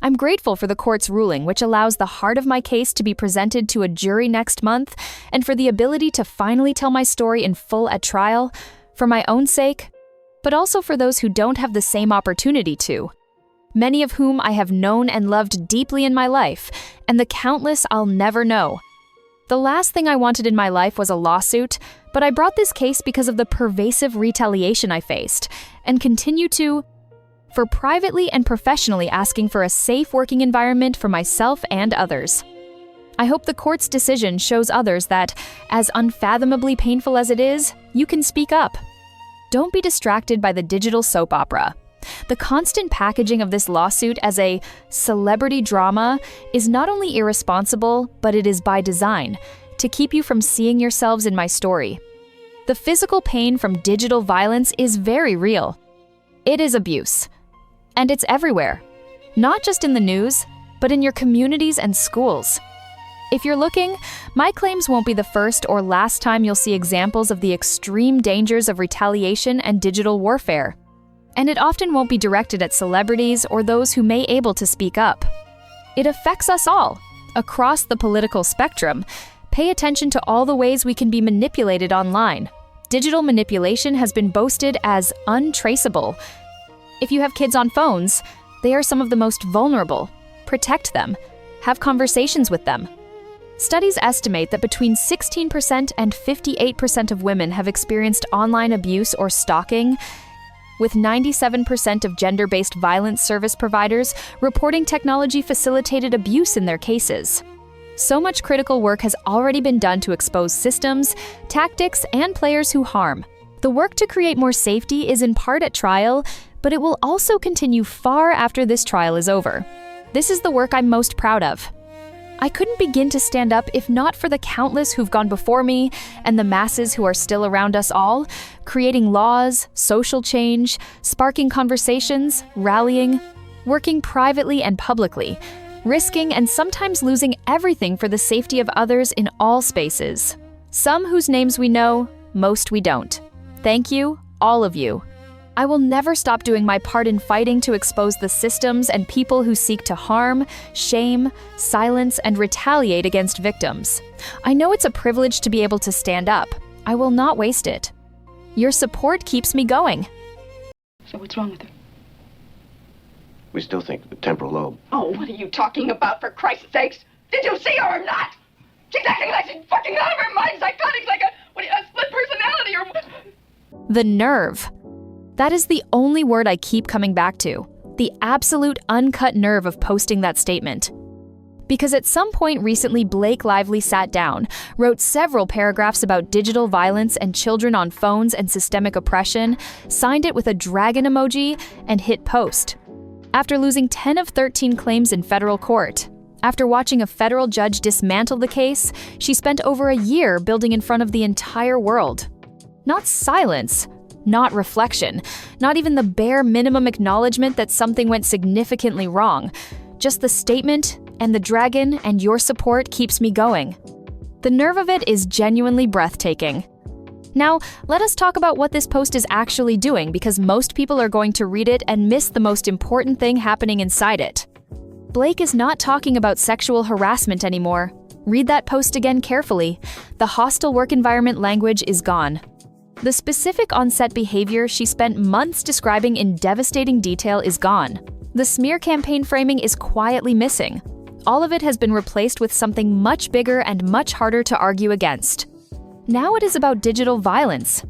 I'm grateful for the court's ruling, which allows the heart of my case to be presented to a jury next month, and for the ability to finally tell my story in full at trial, for my own sake, but also for those who don't have the same opportunity to. Many of whom I have known and loved deeply in my life, and the countless I'll never know. The last thing I wanted in my life was a lawsuit, but I brought this case because of the pervasive retaliation I faced, and continue to, for privately and professionally asking for a safe working environment for myself and others. I hope the court's decision shows others that, as unfathomably painful as it is, you can speak up. Don't be distracted by the digital soap opera. The constant packaging of this lawsuit as a celebrity drama is not only irresponsible, but it is by design, to keep you from seeing yourselves in my story. The physical pain from digital violence is very real. It is abuse. And it's everywhere. Not just in the news, but in your communities and schools. If you're looking, my claims won't be the first or last time you'll see examples of the extreme dangers of retaliation and digital warfare. And it often won't be directed at celebrities or those who may be able to speak up. It affects us all, across the political spectrum. Pay attention to all the ways we can be manipulated online. Digital manipulation has been boasted as untraceable. If you have kids on phones, they are some of the most vulnerable. Protect them. Have conversations with them. Studies estimate that between 16% and 58% of women have experienced online abuse or stalking, with 97% of gender-based violence service providers reporting technology-facilitated abuse in their cases. So much critical work has already been done to expose systems, tactics, and players who harm. The work to create more safety is in part at trial, but it will also continue far after this trial is over. This is the work I'm most proud of. I couldn't begin to stand up if not for the countless who've gone before me and the masses who are still around us all, creating laws, social change, sparking conversations, rallying, working privately and publicly, risking and sometimes losing everything for the safety of others in all spaces. Some whose names we know, most we don't. Thank you, all of you. I will never stop doing my part in fighting to expose the systems and people who seek to harm, shame, silence, and retaliate against victims. I know it's a privilege to be able to stand up. I will not waste it. Your support keeps me going. So what's wrong with her? We still think the temporal lobe. Oh, what are you talking about, for Christ's sakes? Did you see her or not? She's acting like she's fucking out of her mind, psychotic, like a split personality or... The nerve. That is the only word I keep coming back to. The absolute uncut nerve of posting that statement. Because at some point recently, Blake Lively sat down, wrote several paragraphs about digital violence and children on phones and systemic oppression, signed it with a dragon emoji, and hit post. After losing 10 of 13 claims in federal court, after watching a federal judge dismantle the case, she spent over a year building in front of the entire world. Not silence, not reflection, not even the bare minimum acknowledgement that something went significantly wrong. Just the statement, and the dragon, and your support keeps me going. The nerve of it is genuinely breathtaking. Now, let us talk about what this post is actually doing, because most people are going to read it and miss the most important thing happening inside it. Blake is not talking about sexual harassment anymore. Read that post again carefully. The hostile work environment language is gone. The specific on-set behavior she spent months describing in devastating detail is gone. The smear campaign framing is quietly missing. All of it has been replaced with something much bigger and much harder to argue against. Now it is about digital violence.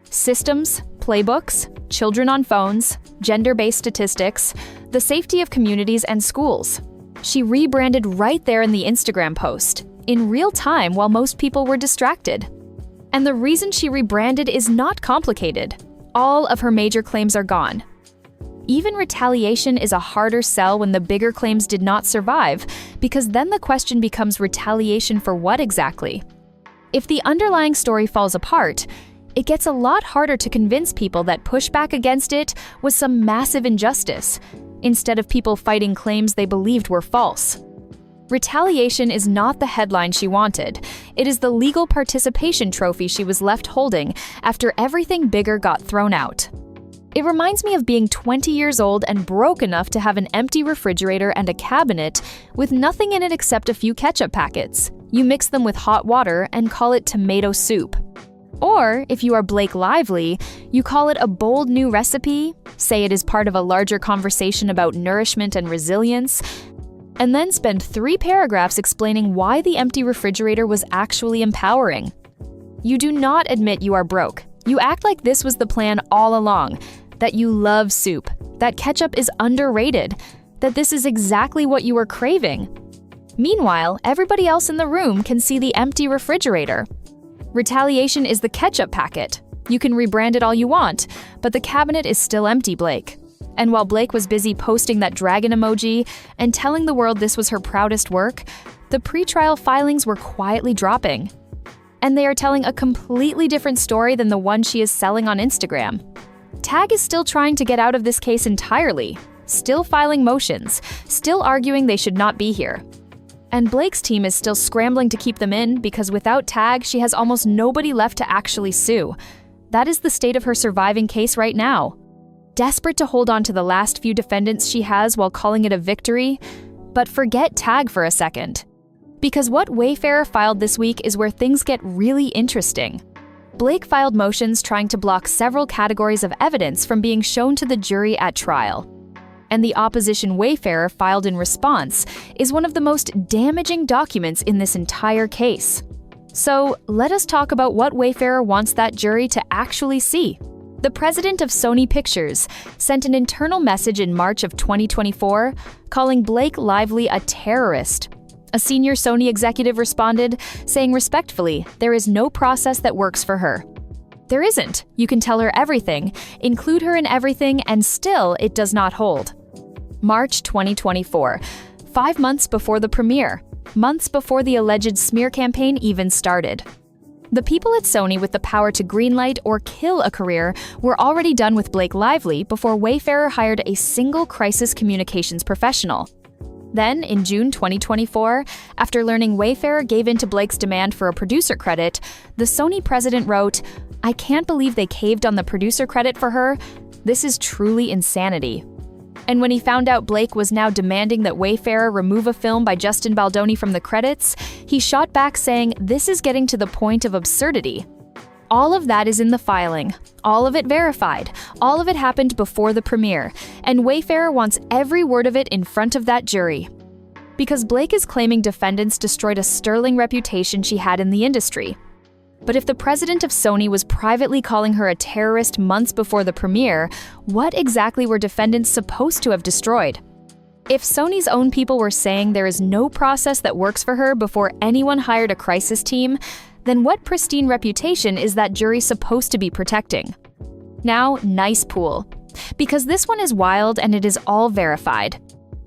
Systems, playbooks, children on phones, gender-based statistics, the safety of communities and schools. She rebranded right there in the Instagram post, in real time while most people were distracted. And the reason she rebranded is not complicated. All of her major claims are gone. Even retaliation is a harder sell when the bigger claims did not survive, because then the question becomes retaliation for what exactly? If the underlying story falls apart, it gets a lot harder to convince people that pushback against it was some massive injustice, instead of people fighting claims they believed were false. Retaliation is not the headline she wanted. It is the legal participation trophy she was left holding after everything bigger got thrown out. It reminds me of being 20 years old and broke enough to have an empty refrigerator and a cabinet with nothing in it except a few ketchup packets. You mix them with hot water and call it tomato soup. Or, if you are Blake Lively, you call it a bold new recipe, say it is part of a larger conversation about nourishment and resilience, and then spend 3 paragraphs explaining why the empty refrigerator was actually empowering. You do not admit you are broke. You act like this was the plan all along, that you love soup, that ketchup is underrated, that this is exactly what you were craving. Meanwhile, everybody else in the room can see the empty refrigerator. Retaliation is the ketchup packet. You can rebrand it all you want, but the cabinet is still empty, Blake. And while Blake was busy posting that dragon emoji and telling the world this was her proudest work, the pretrial filings were quietly dropping. And they are telling a completely different story than the one she is selling on Instagram. TAG is still trying to get out of this case entirely, still filing motions, still arguing they should not be here. And Blake's team is still scrambling to keep them in because without TAG, she has almost nobody left to actually sue. That is the state of her surviving case right now. Desperate to hold on to the last few defendants she has while calling it a victory, but forget TAG for a second. Because what Wayfarer filed this week is where things get really interesting. Blake filed motions trying to block several categories of evidence from being shown to the jury at trial. And the opposition Wayfarer filed in response is one of the most damaging documents in this entire case. So let us talk about what Wayfarer wants that jury to actually see. The president of Sony Pictures sent an internal message in March of 2024 calling Blake Lively a terrorist. A senior Sony executive responded, saying respectfully, there is no process that works for her. There isn't. You can tell her everything, include her in everything, and still it does not hold. March 2024, 5 months before the premiere, months before the alleged smear campaign even started. The people at Sony with the power to greenlight or kill a career were already done with Blake Lively before Wayfarer hired a single crisis communications professional. Then, in June 2024, after learning Wayfarer gave in to Blake's demand for a producer credit, the Sony president wrote, "I can't believe they caved on the producer credit for her. This is truly insanity." And when he found out Blake was now demanding that Wayfarer remove a film by Justin Baldoni from the credits, he shot back saying, "This is getting to the point of absurdity." All of that is in the filing, all of it verified, all of it happened before the premiere, and Wayfarer wants every word of it in front of that jury. Because Blake is claiming defendants destroyed a sterling reputation she had in the industry. But if the president of Sony was privately calling her a terrorist months before the premiere, what exactly were defendants supposed to have destroyed? If Sony's own people were saying there is no process that works for her before anyone hired a crisis team, then what pristine reputation is that jury supposed to be protecting? Now, nice pool. Because this one is wild and it is all verified.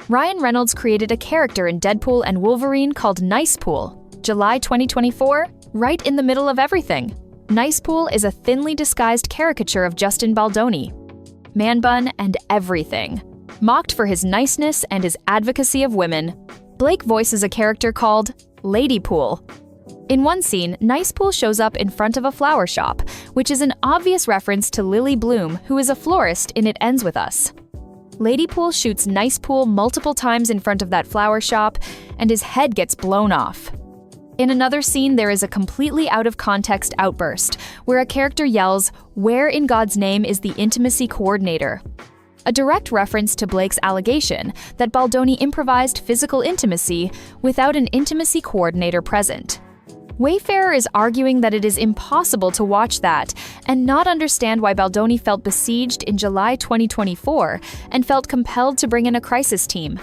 Ryan Reynolds created a character in Deadpool and Wolverine called Nice Pool. July 2024, right in the middle of everything. Nice Pool is a thinly disguised caricature of Justin Baldoni. Man bun and everything. Mocked for his niceness and his advocacy of women, Blake voices a character called Lady Pool. In one scene, Nice Pool shows up in front of a flower shop, which is an obvious reference to Lily Bloom, who is a florist in It Ends With Us. Lady Pool shoots Nice Pool multiple times in front of that flower shop, and his head gets blown off. In another scene, there is a completely out-of-context outburst, where a character yells, "Where in God's name is the intimacy coordinator?" A direct reference to Blake's allegation that Baldoni improvised physical intimacy without an intimacy coordinator present. Wayfarer is arguing that it is impossible to watch that and not understand why Baldoni felt besieged in July 2024 and felt compelled to bring in a crisis team.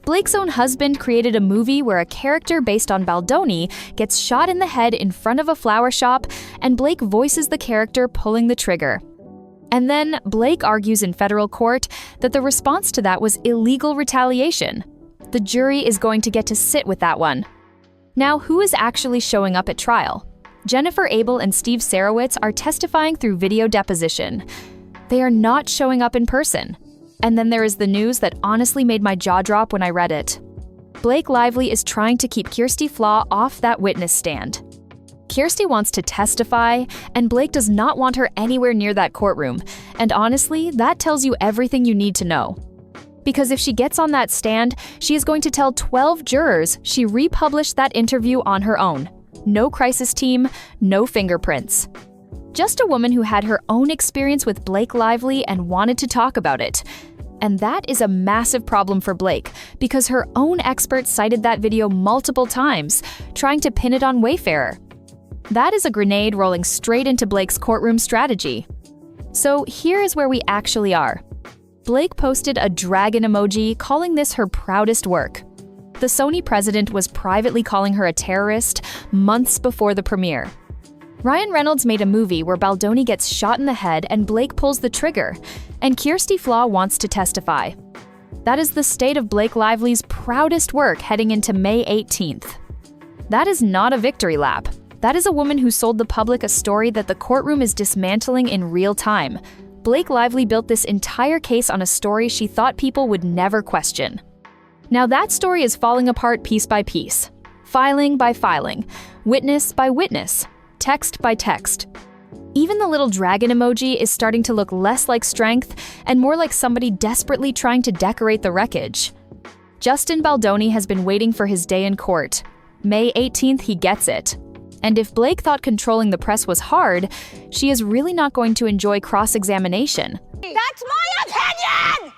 Blake's own husband created a movie where a character based on Baldoni gets shot in the head in front of a flower shop, and Blake voices the character pulling the trigger. And then Blake argues in federal court that the response to that was illegal retaliation. The jury is going to get to sit with that one. Now, who is actually showing up at trial? Jennifer Abel and Steve Sarowitz are testifying through video deposition. They are not showing up in person. And then there is the news that honestly made my jaw drop when I read it. Blake Lively is trying to keep Kirsty Flaw off that witness stand. Kirsty wants to testify, and Blake does not want her anywhere near that courtroom. And honestly, that tells you everything you need to know. Because if she gets on that stand, she is going to tell 12 jurors she republished that interview on her own. No crisis team, no fingerprints. Just a woman who had her own experience with Blake Lively and wanted to talk about it. And that is a massive problem for Blake, because her own experts cited that video multiple times, trying to pin it on Wayfarer. That is a grenade rolling straight into Blake's courtroom strategy. So here is where we actually are. Blake posted a dragon emoji, calling this her proudest work. The Sony president was privately calling her a terrorist months before the premiere. Ryan Reynolds made a movie where Baldoni gets shot in the head and Blake pulls the trigger, and Kirsty Flaw wants to testify. That is the state of Blake Lively's proudest work heading into May 18th. That is not a victory lap. That is a woman who sold the public a story that the courtroom is dismantling in real time. Blake Lively built this entire case on a story she thought people would never question. Now that story is falling apart piece by piece, filing by filing, witness by witness, text by text. Even the little dragon emoji is starting to look less like strength and more like somebody desperately trying to decorate the wreckage. Justin Baldoni has been waiting for his day in court. May 18th, he gets it. And if Blake thought controlling the press was hard, she is really not going to enjoy cross-examination. That's my opinion!